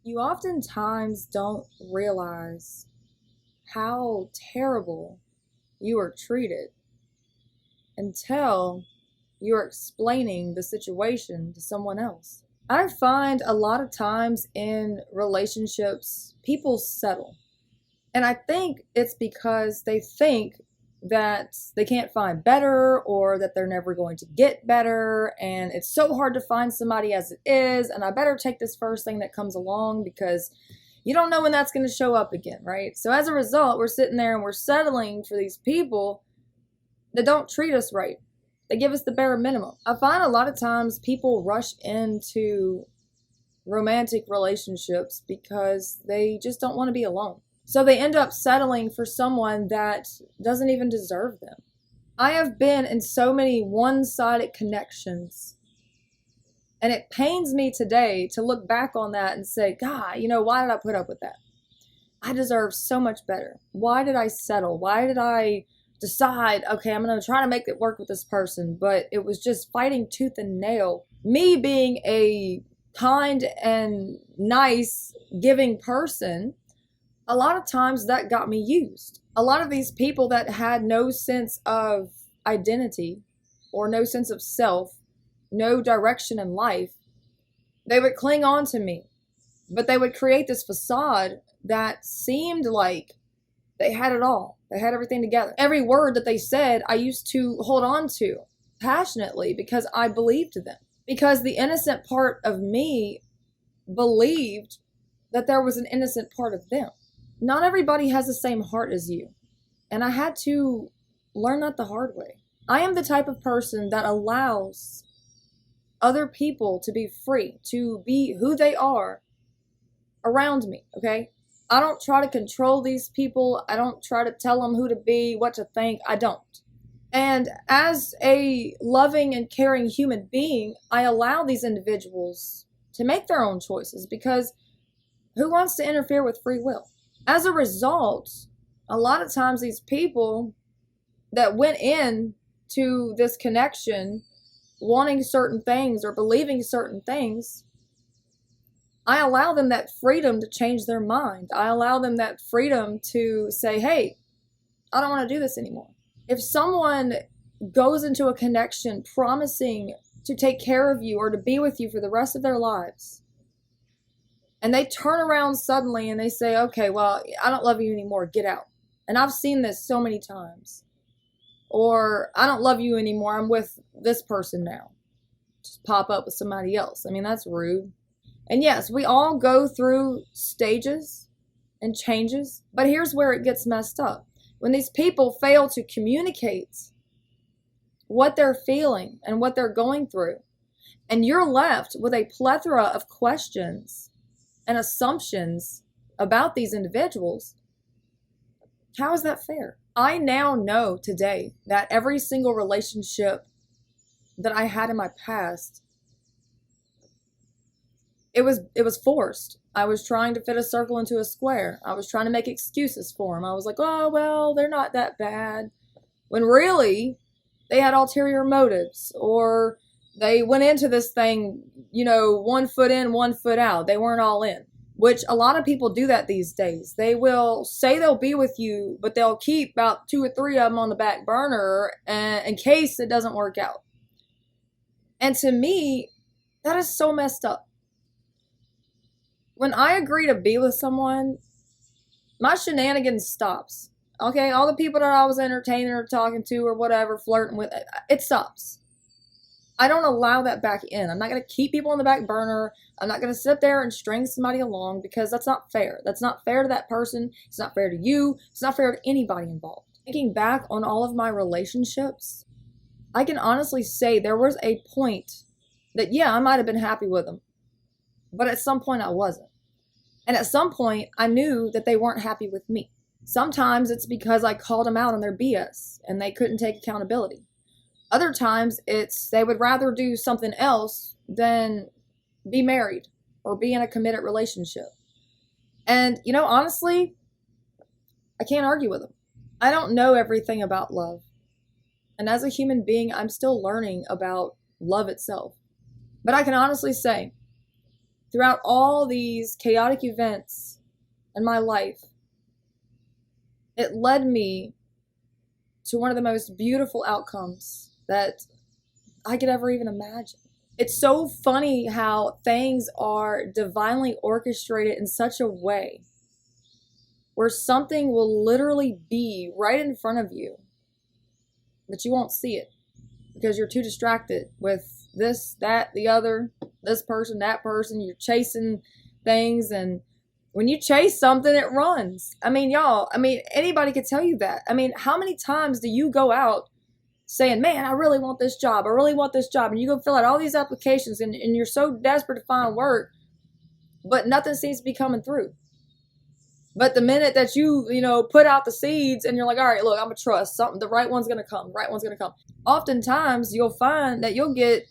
You oftentimes don't realize how terrible you are treated until you're explaining the situation to someone else. I find a lot of times in relationships, people settle. And I think it's because they think that they can't find better or that they're never going to get better. And it's so hard to find somebody as it is. And I better take this first thing that comes along because you don't know when that's going to show up again, right? So as a result, we're sitting there and we're settling for these people that don't treat us right. They give us the bare minimum. I find a lot of times people rush into romantic relationships because they just don't want to be alone. So they end up settling for someone that doesn't even deserve them. I have been in so many one-sided connections, and it pains me today to look back on that and say, God, why did I put up with that? I deserve so much better. Why did I settle? Why did I decide, okay, I'm going to try to make it work with this person? But it was just fighting tooth and nail. Me being a kind and nice, giving person, a lot of times that got me used. A lot of these people that had no sense of identity or no sense of self, no direction in life, they would cling on to me, but they would create this facade that seemed like they had it all. They had everything together. Every word that they said, I used to hold on to passionately because I believed them. Because the innocent part of me believed that there was an innocent part of them. Not everybody has the same heart as you. And I had to learn that the hard way. I am the type of person that allows other people to be free, to be who they are around me, okay? I don't try to control these people. I don't try to tell them who to be, what to think. I don't. And as a loving and caring human being, I allow these individuals to make their own choices because who wants to interfere with free will? As a result, a lot of times these people that went in to this connection wanting certain things or believing certain things, I allow them that freedom to change their mind. I allow them that freedom to say, hey, I don't want to do this anymore. If someone goes into a connection promising to take care of you or to be with you for the rest of their lives, and they turn around suddenly and they say, okay, well, I don't love you anymore, get out. And I've seen this so many times. Or, I don't love you anymore, I'm with this person now. Just pop up with somebody else. I mean, that's rude. And yes, we all go through stages and changes, but here's where it gets messed up. When these people fail to communicate what they're feeling and what they're going through, and you're left with a plethora of questions and assumptions about these individuals, how is that fair? I now know today that every single relationship that I had in my past, it was forced. I was trying to fit a circle into a square. I was trying to make excuses for them. I was like, oh, well, they're not that bad. When really, they had ulterior motives, or they went into this thing, 1 foot in, 1 foot out. They weren't all in, which a lot of people do that these days. They will say they'll be with you, but they'll keep about 2 or 3 of them on the back burner in case it doesn't work out. And to me, that is so messed up. When I agree to be with someone, my shenanigans stops. Okay, all the people that I was entertaining or talking to or whatever, flirting with, it stops. I don't allow that back in. I'm not going to keep people on the back burner. I'm not going to sit there and string somebody along because that's not fair. That's not fair to that person. It's not fair to you. It's not fair to anybody involved. Thinking back on all of my relationships, I can honestly say there was a point that, yeah, I might have been happy with them, but at some point I wasn't. And at some point I knew that they weren't happy with me. Sometimes it's because I called them out on their BS and they couldn't take accountability. Other times it's they would rather do something else than be married or be in a committed relationship. And, honestly, I can't argue with them. I don't know everything about love. And as a human being, I'm still learning about love itself. But I can honestly say throughout all these chaotic events in my life, it led me to one of the most beautiful outcomes that I could ever even imagine. It's so funny how things are divinely orchestrated in such a way where something will literally be right in front of you, but you won't see it because you're too distracted with this, that, the other, this person, that person. You're chasing things, and when you chase something, it runs. I mean, y'all, anybody could tell you that. I mean, how many times do you go out saying, man, I really want this job, I really want this job, and you go fill out all these applications, and you're so desperate to find work, but nothing seems to be coming through. But the minute that you put out the seeds and you're like, all right, look, I'm going to trust something. The right one's going to come. The right one's going to come. Oftentimes, you'll find that you'll get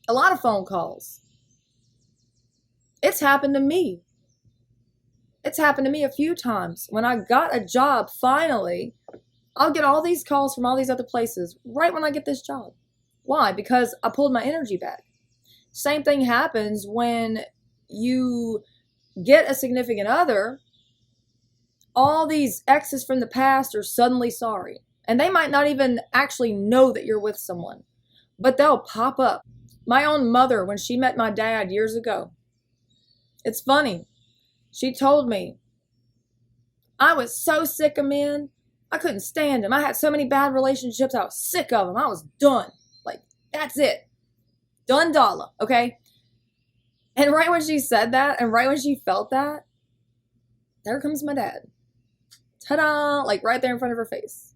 a lot of phone calls. It's happened to me. It's happened to me a few times. When I got a job, finally, I'll get all these calls from all these other places right when I get this job. Why? Because I pulled my energy back. Same thing happens when you get a significant other. All these exes from the past are suddenly sorry. And they might not even actually know that you're with someone, but they'll pop up. My own mother, when she met my dad years ago, it's funny. She told me, I was so sick of men. I couldn't stand them. I had so many bad relationships. I was sick of them. I was done. Like, that's it. Done dollar, okay? And right when she said that, and right when she felt that, there comes my dad. Ta-da! Like right there in front of her face.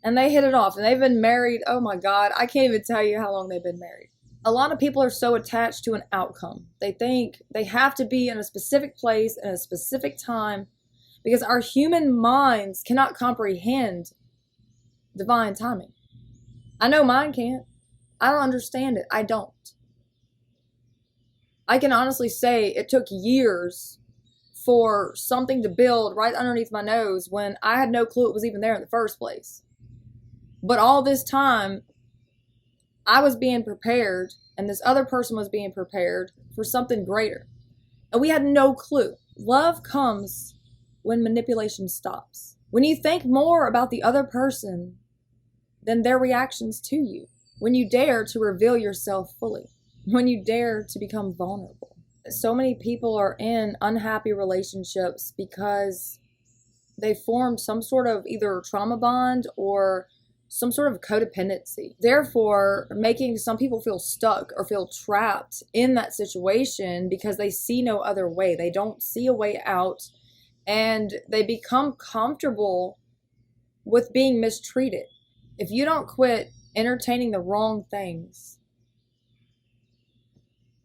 And they hit it off. And they've been married, oh my God, I can't even tell you how long they've been married. A lot of people are so attached to an outcome. They think they have to be in a specific place at a specific time because our human minds cannot comprehend divine timing. I know mine can't. I don't understand it. I don't. I can honestly say it took years for something to build right underneath my nose when I had no clue it was even there in the first place. But all this time, I was being prepared, and this other person was being prepared for something greater. And we had no clue. Love comes when manipulation stops. When you think more about the other person than their reactions to you. When you dare to reveal yourself fully. When you dare to become vulnerable. So many people are in unhappy relationships because they formed some sort of either trauma bond or some sort of codependency. Therefore, making some people feel stuck or feel trapped in that situation because they see no other way. They don't see a way out, and they become comfortable with being mistreated. If you don't quit entertaining the wrong things,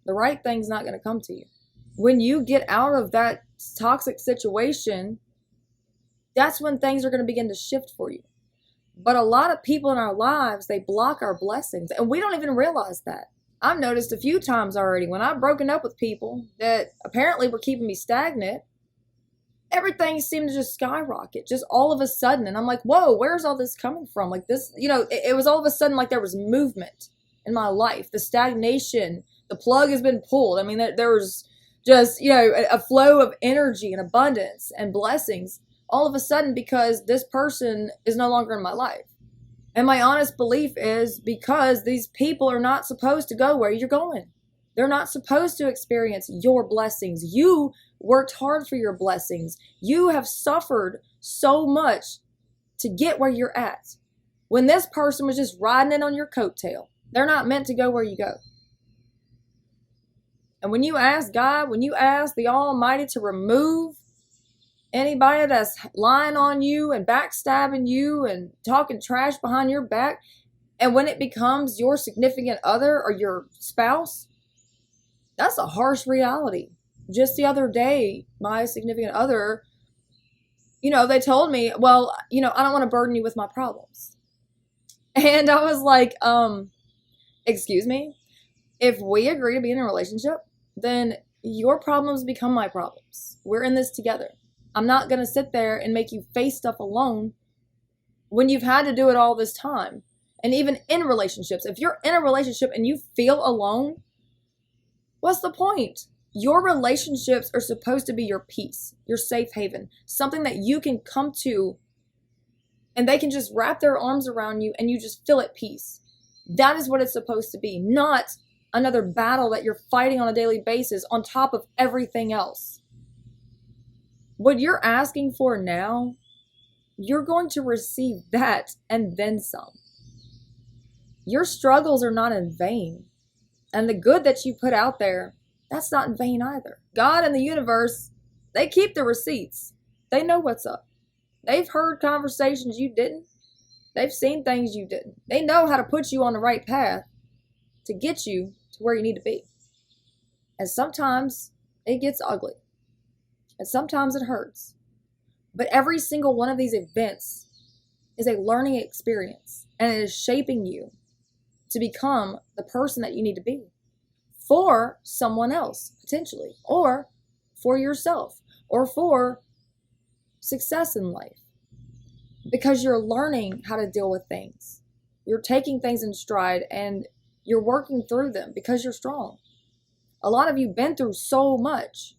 the right thing's not going to come to you. When you get out of that toxic situation, that's when things are going to begin to shift for you. But a lot of people in our lives, they block our blessings, and we don't even realize that. I've noticed a few times already when I've broken up with people that apparently were keeping me stagnant, everything seemed to just skyrocket, just all of a sudden. And I'm like, whoa, where's all this coming from? Like this, it was all of a sudden like there was movement in my life. The stagnation, the plug has been pulled. I mean, there was just, a flow of energy and abundance and blessings all of a sudden because this person is no longer in my life. And my honest belief is because these people are not supposed to go where you're going. They're not supposed to experience your blessings. You worked hard for your blessings. You have suffered so much to get where you're at. When this person was just riding in on your coattail, they're not meant to go where you go. And when you ask God, when you ask the Almighty to remove anybody that's lying on you and backstabbing you and talking trash behind your back, and when it becomes your significant other or your spouse, that's a harsh reality. Just the other day, my significant other, they told me, well, I don't want to burden you with my problems. And I was like, excuse me? If we agree to be in a relationship, then your problems become my problems. We're in this together. I'm not going to sit there and make you face stuff alone when you've had to do it all this time. And even in relationships, if you're in a relationship and you feel alone, What's the point? Your relationships are supposed to be your peace, your safe haven, something that you can come to and they can just wrap their arms around you and you just feel at peace. That is what it's supposed to be, not another battle that you're fighting on a daily basis on top of everything else. What you're asking for now, you're going to receive that and then some. Your struggles are not in vain. And the good that you put out there, that's not in vain either. God and the universe, they keep the receipts. They know what's up. They've heard conversations you didn't. They've seen things you didn't. They know how to put you on the right path to get you to where you need to be. And sometimes it gets ugly. And sometimes it hurts. But every single one of these events is a learning experience. And it is shaping you to become the person that you need to be for someone else, potentially, or for yourself, or for success in life. Because you're learning how to deal with things. You're taking things in stride and you're working through them because you're strong. A lot of you have been through so much.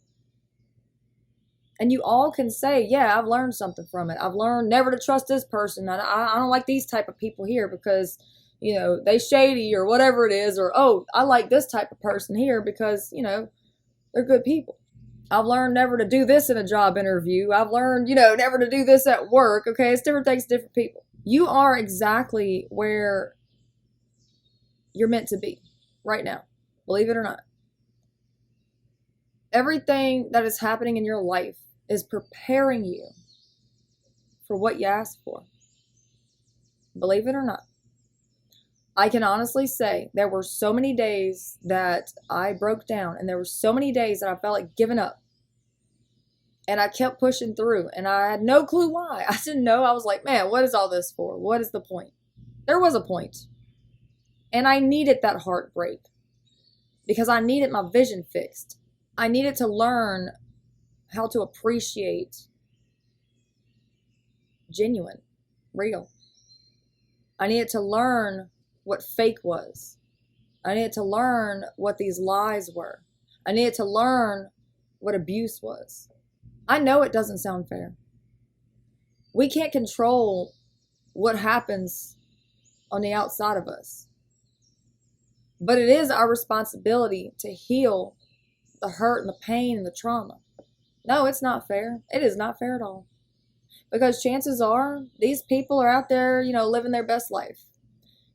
And you all can say, yeah, I've learned something from it. I've learned never to trust this person. I don't like these type of people here because, you know, they shady or whatever it is. Or, oh, I like this type of person here because, you know, they're good people. I've learned never to do this in a job interview. I've learned, you know, never to do this at work. Okay, it's different things, different people. You are exactly where you're meant to be right now. Believe it or not. Everything that is happening in your life is preparing you for what you asked for. Believe it or not. I can honestly say there were so many days that I broke down and there were so many days that I felt like giving up. And I kept pushing through and I had no clue why. I didn't know. I was like, man, what is all this for? What is the point? There was a point. And I needed that heartbreak because I needed my vision fixed. I needed to learn how to appreciate genuine, real. I needed to learn what fake was. I needed to learn what these lies were. I needed to learn what abuse was. I know it doesn't sound fair. We can't control what happens on the outside of us. But it is our responsibility to heal the hurt and the pain and the trauma. No, it's not fair. It is not fair at all. Because chances are these people are out there, you know, living their best life.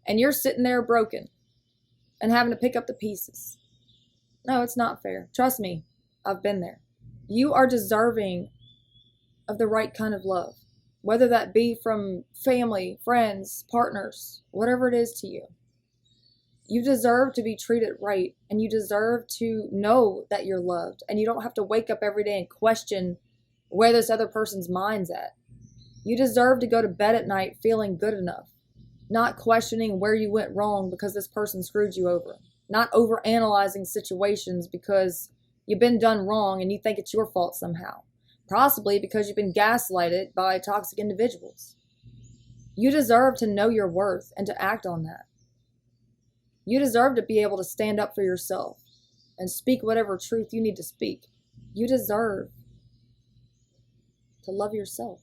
And you're sitting there broken and having to pick up the pieces. No, it's not fair. Trust me, I've been there. You are deserving of the right kind of love, whether that be from family, friends, partners, whatever it is to you. You deserve to be treated right, and you deserve to know that you're loved, and you don't have to wake up every day and question where this other person's mind's at. You deserve to go to bed at night feeling good enough, not questioning where you went wrong because this person screwed you over, not overanalyzing situations because you've been done wrong and you think it's your fault somehow, possibly because you've been gaslighted by toxic individuals. You deserve to know your worth and to act on that. You deserve to be able to stand up for yourself and speak whatever truth you need to speak. You deserve to love yourself.